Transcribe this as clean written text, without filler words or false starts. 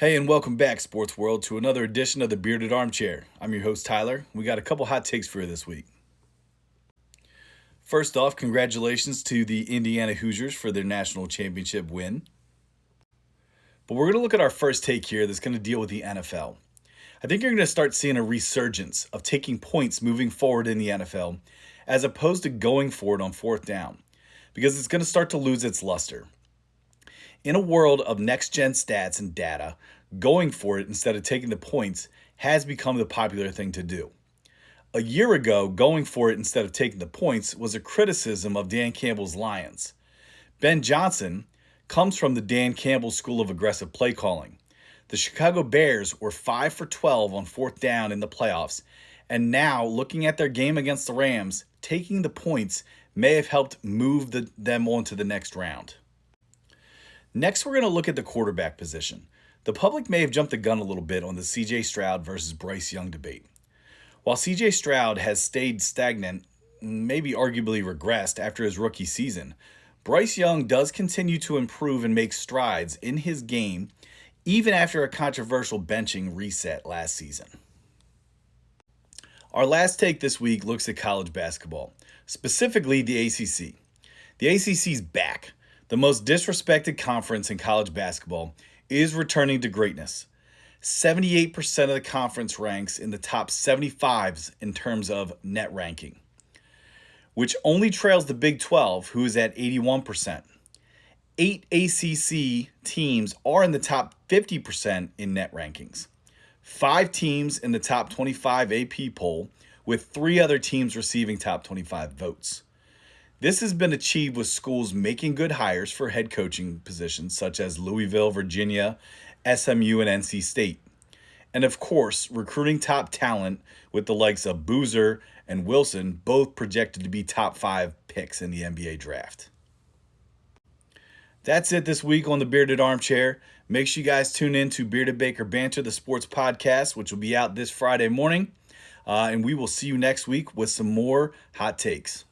Hey, and welcome back, Sports World, to another edition of the Bearded Armchair. I'm your host, Tyler. We got a couple hot takes for you this week. First off, congratulations to the Indiana Hoosiers for their national championship win. But we're going to look at our first take here that's going to deal with the NFL. I think you're going to start seeing a resurgence of taking points moving forward in the NFL as opposed to going for it on fourth down, because it's going to start to lose its luster. In a world of next-gen stats and data, going for it instead of taking the points has become the popular thing to do. A year ago, going for it instead of taking the points was a criticism of Dan Campbell's Lions. Ben Johnson comes from the Dan Campbell School of Aggressive Play Calling. The Chicago Bears were 5 for 12 on fourth down in the playoffs, and now, looking at their game against the Rams, taking the points may have helped move them on to the next round. Next, we're going to look at the quarterback position. The public may have jumped the gun a little bit on the C.J. Stroud versus Bryce Young debate. While C.J. Stroud has stayed stagnant, maybe arguably regressed after his rookie season, Bryce Young does continue to improve and make strides in his game, even after a controversial benching reset last season. Our last take this week looks at college basketball, specifically the ACC. The ACC's back. The most disrespected conference in college basketball is returning to greatness. 78% of the conference ranks in the top 75s in terms of net ranking, which only trails the Big 12, who is at 81%. 8 ACC teams are in the top 50% in net rankings. 5 teams in the top 25 AP poll, with 3 other teams receiving top 25 votes. This has been achieved with schools making good hires for head coaching positions such as Louisville, Virginia, SMU, and NC State. And of course, recruiting top talent with the likes of Boozer and Wilson, both projected to be top 5 picks in the NBA draft. That's it this week on the Bearded Armchair. Make sure you guys tune in to Bearded Baker Banter, the sports podcast, which will be out this Friday morning. And we will see you next week with some more hot takes.